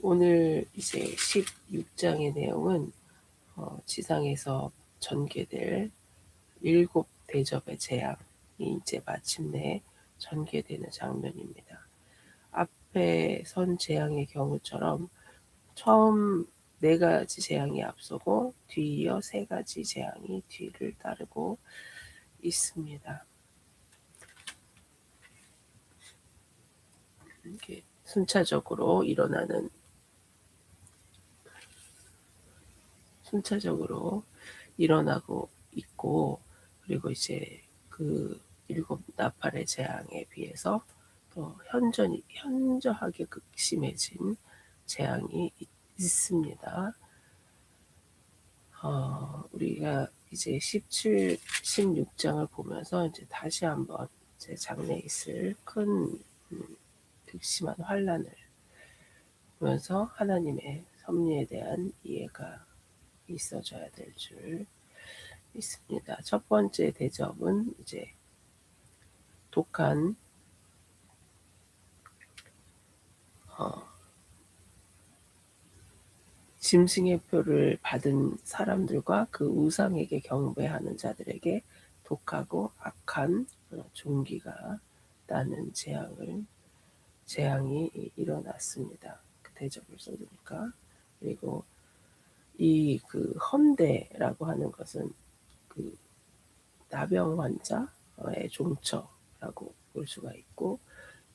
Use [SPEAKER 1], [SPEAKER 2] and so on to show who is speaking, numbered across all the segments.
[SPEAKER 1] 오늘 이제 16장의 내용은 지상에서 전개될 일곱 대접의 재앙이 이제 마침내 전개되는 장면입니다. 앞에 선 재앙의 경우처럼 처음 네 가지 재앙이 앞서고 뒤이어 세 가지 재앙이 뒤를 따르고 있습니다. 이렇게 순차적으로 일어나고 있고, 그리고 이제 그 일곱 나팔의 재앙에 비해서 또 현저하게 극심해진 재앙이 있습니다. 우리가 이제 17, 16장을 보면서 이제 다시 한번 제 장래에 있을 큰 극심한 환란을 보면서 하나님의 섭리에 대한 이해가 있어져야 될 줄 있습니다. 첫 번째 대접은 이제 독한 짐승의 표를 받은 사람들과 그 우상에게 경배하는 자들에게 독하고 악한 종기가 나는 재앙이 일어났습니다. 그 대접을 쏟으니까. 그리고 이 그 헌대라고 하는 것은 그 나병 환자의 종처라고 볼 수가 있고,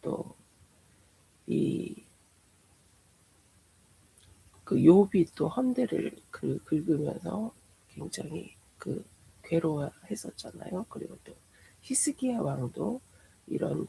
[SPEAKER 1] 또 이 그 욥이 또 헌대를 긁으면서 굉장히 괴로워했었잖아요. 그리고 또 히스기야 왕도 이런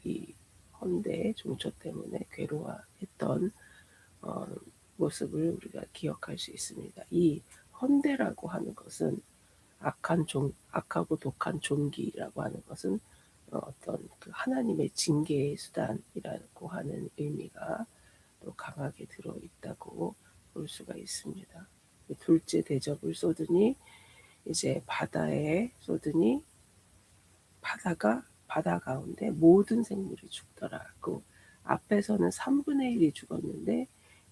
[SPEAKER 1] 이 헌대의 종처 때문에 괴로워했던 어, 모습을 우리가 기억할 수 있습니다. 이 헌대라고 하는 것은 악하고 독한 종기라고 하는 것은 어떤 하나님의 징계의 수단이라고 하는 의미가 또 강하게 들어있다고 볼 수가 있습니다. 둘째 대접을 쏟으니 이제 바다에 쏟으니 바다 가운데 모든 생물이 죽더라. 그 앞에서는 3분의 1이 죽었는데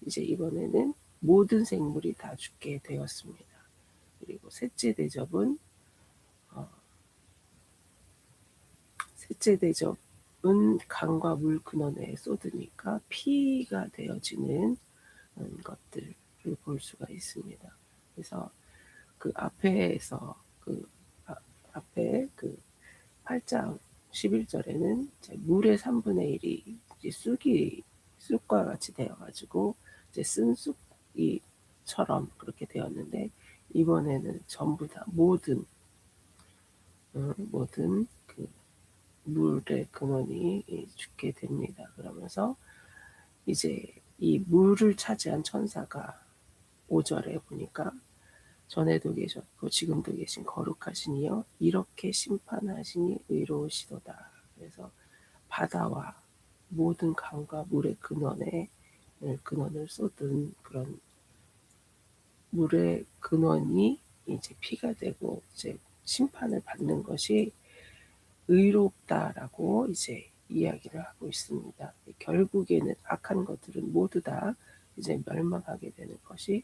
[SPEAKER 1] 이제 이번에는 모든 생물이 다 죽게 되었습니다. 그리고 어, 셋째 대접은 강과 물 근원에 쏟으니까 피가 되어지는 것들을 볼 수가 있습니다. 그래서 그 앞에서 앞에 8장 11절에는 물의 3분의 1이 쑥과 같이 되어가지고 이제 쓴 쑥이처럼 그렇게 되었는데, 이번에는 전부 다 모든 물의 근원이 죽게 됩니다. 그러면서 이제 이 물을 차지한 천사가 5절에 보니까 전에도 계셨고 지금도 계신 거룩하신 이여 이렇게 심판하시니 의로우시도다. 그래서 바다와 모든 강과 물의 근원을 쏟은 그런 물의 근원이 이제 피가 되고 이제 심판을 받는 것이 의롭다라고 이제 이야기를 하고 있습니다. 결국에는 악한 것들은 모두 다 이제 멸망하게 되는 것이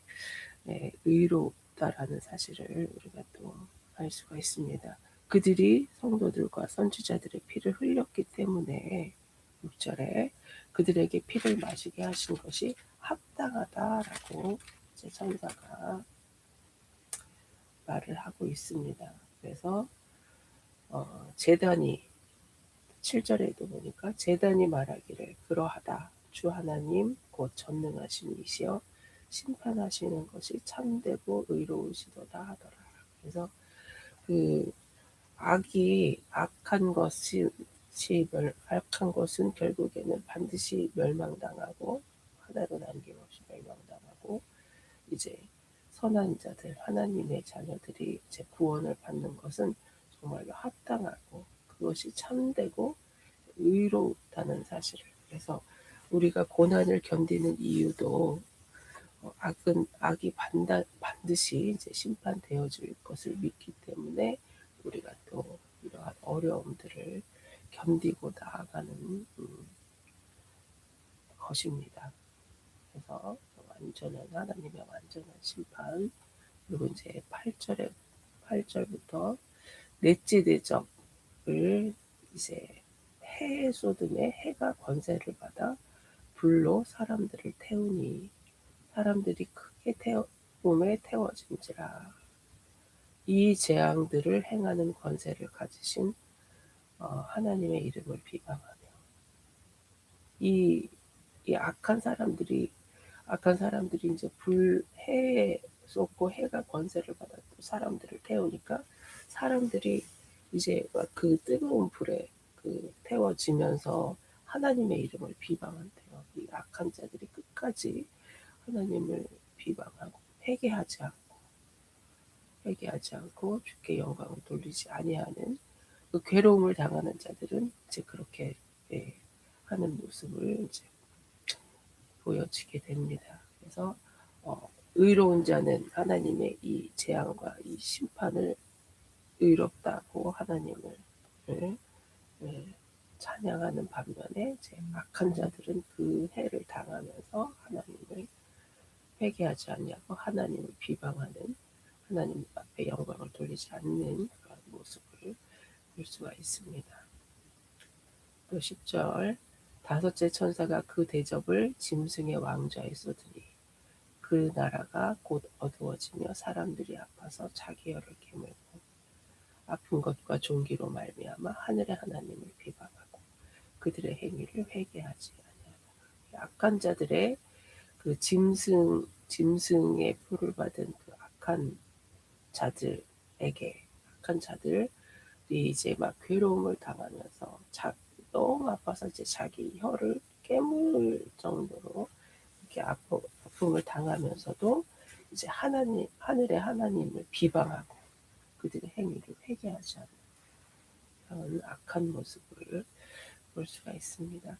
[SPEAKER 1] 의롭다라는 사실을 우리가 또 알 수가 있습니다. 그들이 성도들과 선지자들의 피를 흘렸기 때문에 6절에 그들에게 피를 마시게 하신 것이 합당하다라고 이제 천사가 말을 하고 있습니다. 그래서 제단이 7절에도 보니까 제단이 말하기를 그러하다. 주 하나님 곧 전능하신 이시여 심판하시는 것이 참되고 의로우시도다 하더라. 그래서 그 악한 것은 결국에는 반드시 멸망당하고 하나도 남김없이 멸망당하고 이제 선한 자들 하나님의 자녀들이 이제 구원을 받는 것은 정말로 합당하고 그것이 참되고 의롭다는 사실을, 그래서 우리가 고난을 견디는 이유도 악이 반드시 이제 심판되어질 것을 믿기 때문에 우리가 또 이러한 어려움들을 견디고 나아가는 것입니다. 완전한 하나님의 완전한 심판. 그리고 이제 8절부터 넷째 대접을 이제 해에 쏟음에 해가 권세를 받아 불로 사람들을 태우니 사람들이 크게 몸에 태워진지라. 이 재앙들을 행하는 권세를 가지신 하나님의 이름을 비방하며 이, 이 악한 사람들이 이제 해에 쏟고 해가 권세를 받아 또 사람들을 태우니까 사람들이 이제 그 뜨거운 불에 태워지면서 하나님의 이름을 비방한대요. 이 악한 자들이 끝까지 하나님을 비방하고 회개하지 않고 주께 영광을 돌리지 아니하는 그 괴로움을 당하는 자들은 이제 그렇게 하는 모습을 이제 보여지게 됩니다. 그래서 의로운 자는 하나님의 이 재앙과 이 심판을 의롭다고 하나님을 찬양하는 반면에 이제 악한 자들은 그 해를 당하면서 하나님을 회개하지 않냐고 하나님을 비방하는 하나님 앞에 영광을 돌리지 않는 그런 모습을 볼 수가 있습니다. 또 10절 다섯째 천사가 그 대접을 짐승의 왕좌에 쏟으니 그 나라가 곧 어두워지며 사람들이 아파서 자기 혀를 깨물고 아픈 것과 종기로 말미암아 하늘의 하나님을 비방하고 그들의 행위를 회개하지 아니하고 악한 자들의 그 짐승의 표를 받은 그 악한 자들이 이제 막 괴로움을 당하면서 너무 아파서 이제 자기 혀를 깨물 정도로 이렇게 아픔을 당하면서도 이제 하늘의 하나님을 비방하고 그들의 행위를 회개하지 않는 그런 악한 모습을 볼 수가 있습니다.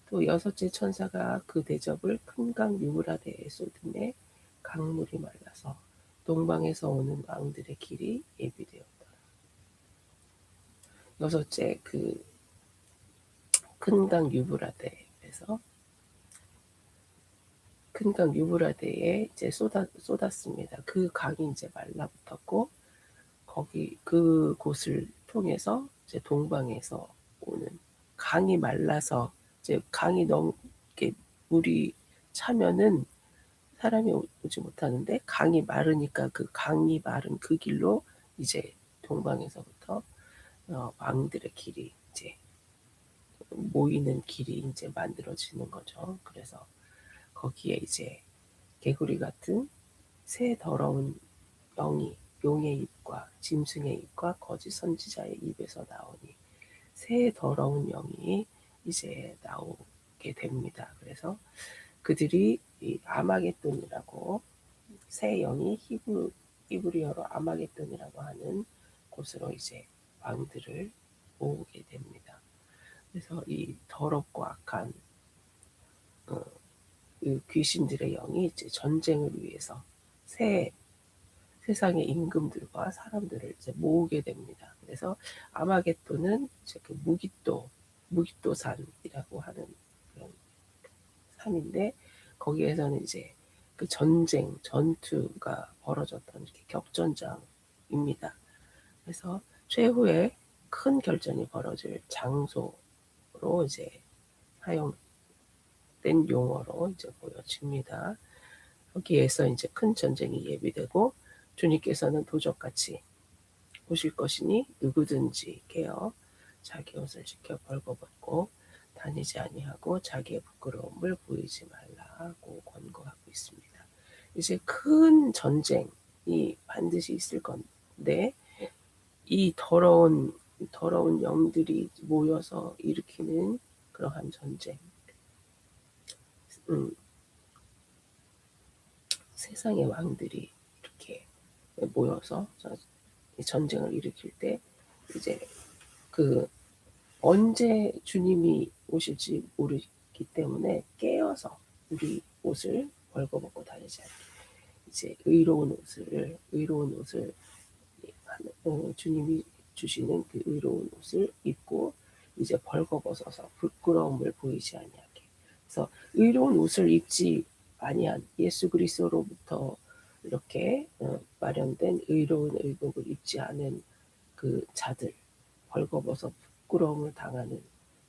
[SPEAKER 1] 또 여섯째 천사가 그 대접을 큰 강 유브라데에 쏟음에 강물이 말라서 동방에서 오는 왕들의 길이 예비되었더라. 여섯째 그 큰 강 유브라데에서 큰 강 유브라데에 이제 쏟았습니다. 그 강이 이제 말라붙었고 그곳을 통해서 이제 동방에서 오는 강이 말라서 이제 강이 너무 이렇게 물이 차면은 사람이 오지 못하는데 강이 마르니까 그 강이 마른 그 길로 이제 동방에서부터 왕들의 길이 이제 모이는 길이 이제 만들어지는 거죠. 그래서 거기에 이제 개구리 같은 새 더러운 영이 용의 입과 짐승의 입과 거짓 선지자의 입에서 나오니 새 더러운 영이 이제 나오게 됩니다. 그래서 그들이 이 아마겟돈이라고 새 영이 히브리어로 아마겟돈이라고 하는 곳으로 이제 왕들을 모으게 됩니다. 그래서 이 더럽고 악한 그 귀신들의 영이 이제 전쟁을 위해서 세상의 임금들과 사람들을 이제 모으게 됩니다. 그래서 아마겟돈은 이제 그 무깃도산이라고 하는 그런 산인데 거기에서는 이제 그 전투가 벌어졌던 이렇게 격전장입니다. 그래서 최후의 큰 결전이 벌어질 장소로 이제 사용된 용어로 이제 보여집니다. 거기에서 이제 큰 전쟁이 예비되고 주님께서는 도적같이 오실 것이니 누구든지 깨어 자기 옷을 지켜 벌거벗고 다니지 아니하고 자기의 부끄러움을 보이지 말라고 권고하고 있습니다. 이제 큰 전쟁이 반드시 있을 건데 이 더러운 영들이 모여서 일으키는 그러한 전쟁. 세상의 왕들이 이렇게 모여서 전쟁을 일으킬 때 이제 그 언제 주님이 오실지 모르기 때문에 깨어서 우리 옷을 벌거벗고 다니지 않게 이제 의로운 옷을 주님이 주시는 그 의로운 옷을 입고 이제 벌거벗어서 부끄러움을 보이지 아니하게. 그래서 의로운 옷을 입지 아니한 예수 그리스도로부터 이렇게 마련된 의로운 의복을 입지 않은 그 자들, 벌거벗어 부끄러움을 당하는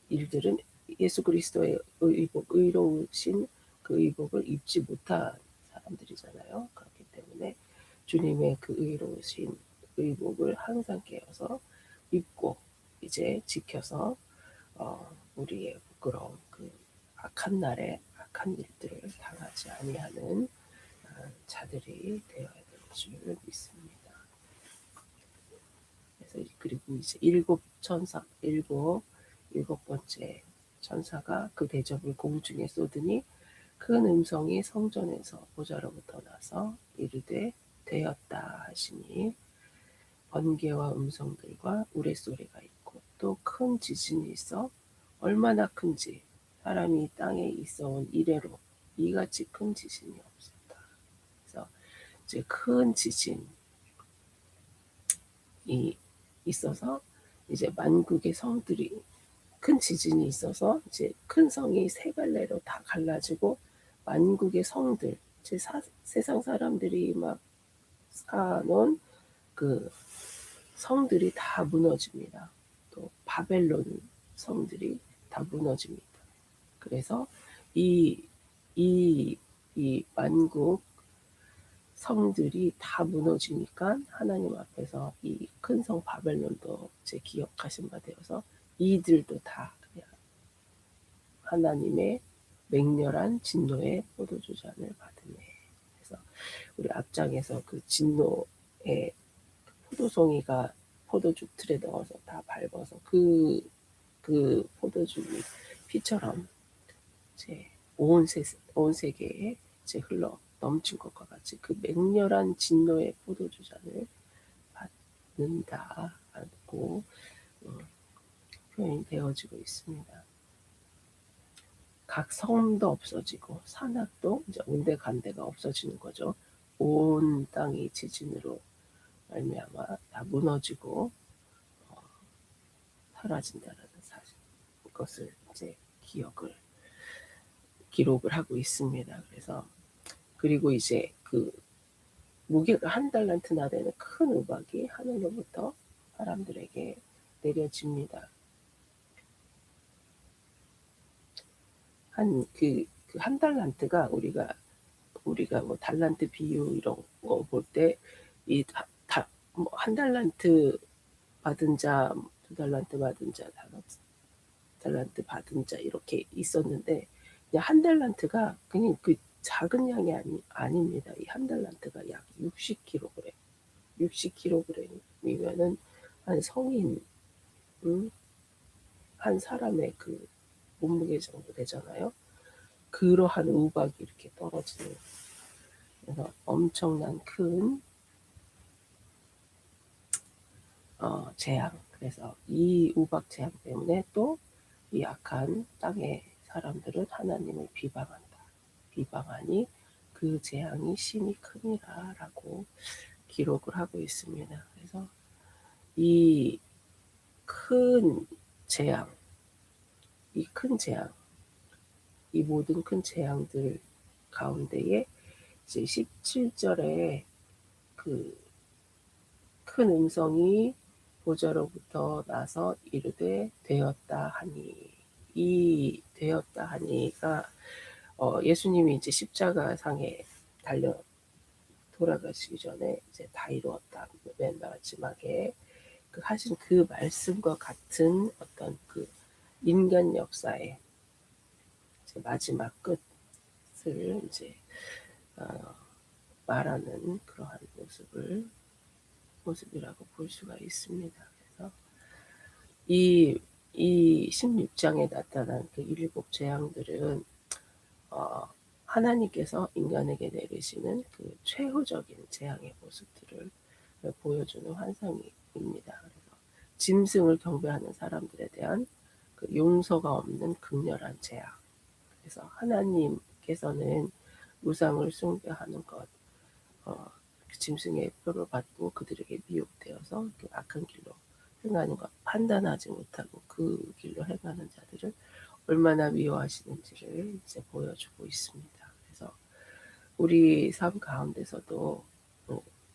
[SPEAKER 1] 일들은 예수 그리스도의 의복, 의로우신 그 의복을 입지 못한 사람들이잖아요. 그렇기 때문에 주님의 그 의로우신 의복을 항상 깨어서 입고 이제 지켜서 우리의 부끄러움, 그 악한 날에 악한 일들을 당하지 아니하는 자들이 되어야 될 줄 믿습니다. 그래서 그리고 이제 일곱 번째 천사가 그 대접을 공중에 쏟으니 큰 음성이 성전에서 보좌로부터 나서 이르되 되었다 하시니 번개와 음성들과 우레소리가 있고 또 큰 지진이 있어 얼마나 큰지 사람이 땅에 있어온 이래로 이같이 큰 지진이 없었다. 그래서 이제 큰 지진이 있어서 이제 만국의 성들이 큰 지진이 있어서 이제 큰 성이 세 갈래로 다 갈라지고 만국의 성들, 제 세상 사람들이 막 쌓아놓은 그 성들이 다 무너집니다. 또 바벨론 성들이 다 무너집니다. 그래서 이, 이, 이 만국 성들이 다 무너지니까 하나님 앞에서 이 큰 성 바벨론도 제 기억하신 바 되어서 이들도 다 그냥 하나님의 맹렬한 진노의 포도주잔을 받으네. 그래서 우리 앞장에서 그 진노의 포도송이가 포도주 틀에 넣어서 다 밟아서 그 포도주 피처럼 이제 온 세계에 이제 흘러 넘친 것과 같이 그 맹렬한 진노의 포도주잔을 받는다고 표현이 되어지고 있습니다. 각 성도 없어지고 산악도 이제 온데간데가 없어지는 거죠. 온 땅이 지진으로 말미암아 다 무너지고 사라진다라는 사실, 그것을 이제 기록을 하고 있습니다. 그래서 그리고 이제 그 무게가 한 달란트나 되는 큰 우박이 하늘로부터 사람들에게 내려집니다. 한 달란트가 우리가 뭐 달란트 비유 이런 거 볼 때 한 달란트 받은 자, 두 달란트 받은 자, 다섯 달란트 받은 자 이렇게 있었는데 그냥 한 달란트가 그냥 그 작은 양이 아닙니다. 이 한 달란트가 약 60kg, 60kg이면은 한 성인, 한 사람의 그 몸무게 정도 되잖아요. 그러한 우박이 이렇게 떨어지는, 그래서 엄청난 큰 재앙. 그래서 이 우박 재앙 때문에 또 이 악한 땅의 사람들은 하나님을 비방한다. 비방하니 그 재앙이 심히 크니라라고 기록을 하고 있습니다. 그래서 이 큰 재앙, 이 모든 큰 재앙들 가운데에 이제 17절에 그 큰 음성이 보좌로부터 나서 이르되 되었다 하니, 이 되었다 하니가 예수님이 이제 십자가상에 달려 돌아가시기 전에 이제 다 이루었다, 맨 마지막에 그 하신 그 말씀과 같은 어떤 그 인간 역사의 이제 마지막 끝을 이제 말하는 그러한 모습이라고 볼 수가 있습니다. 그래서 이 16장에 나타난 그 일곱 재앙들은 하나님께서 인간에게 내리시는 그 최후적인 재앙의 모습들을 보여주는 환상입니다. 그래서 짐승을 경배하는 사람들에 대한 그 용서가 없는 극렬한 재앙. 그래서 하나님께서는 우상을 숭배하는 것, 그 짐승의 표를 받고 그들에게 미혹되어서 그 악한 길로 행하는 것, 판단하지 못하고 그 길로 행하는 자들을 얼마나 미워하시는지를 이제 보여주고 있습니다. 그래서 우리 삶 가운데서도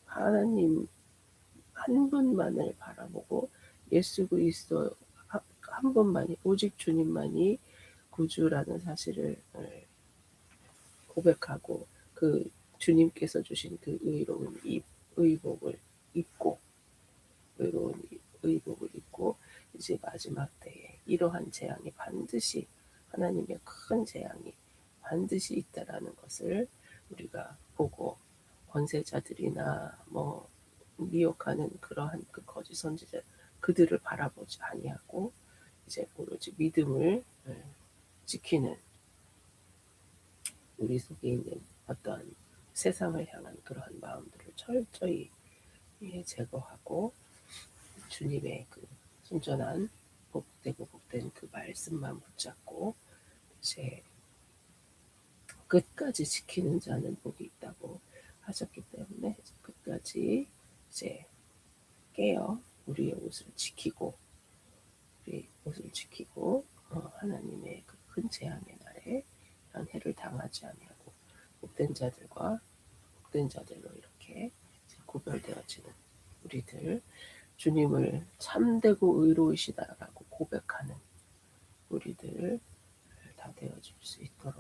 [SPEAKER 1] 하나님 한 분만을 바라보고 예수 그리스도 한 분만이, 오직 주님만이 구주라는 사실을 고백하고, 그 주님께서 주신 그 의로운 의복을 입고, 의로운 의복을 입고, 이제 마지막 때에 이러한 재앙이 반드시, 하나님의 큰 재앙이 반드시 있다라는 것을 우리가 보고, 권세자들이나 뭐 미혹하는 그러한 그 거짓 선지자, 그들을 바라보지 아니하고 이제 오로지 믿음을 지키는, 우리 속에 있는 어떠한 세상을 향한 그러한 마음들을 철저히 제거하고 주님의 그 순전한 복되고 복된 그 말씀만 붙잡고 이제 끝까지 지키는 자는 복이 있다고 하셨기 때문에 끝까지 이제 깨어 우리의 옷을 지키고, 우리 옷을 지키고 하나님의 그 큰 재앙의 날에 해를 당하지 아니하고 복된 자들과 복된 자들로 이렇게 구별되어지는 우리들, 주님을 참되고 의로우시다라고 고백하는 우리들 다 되어줄 수 있도록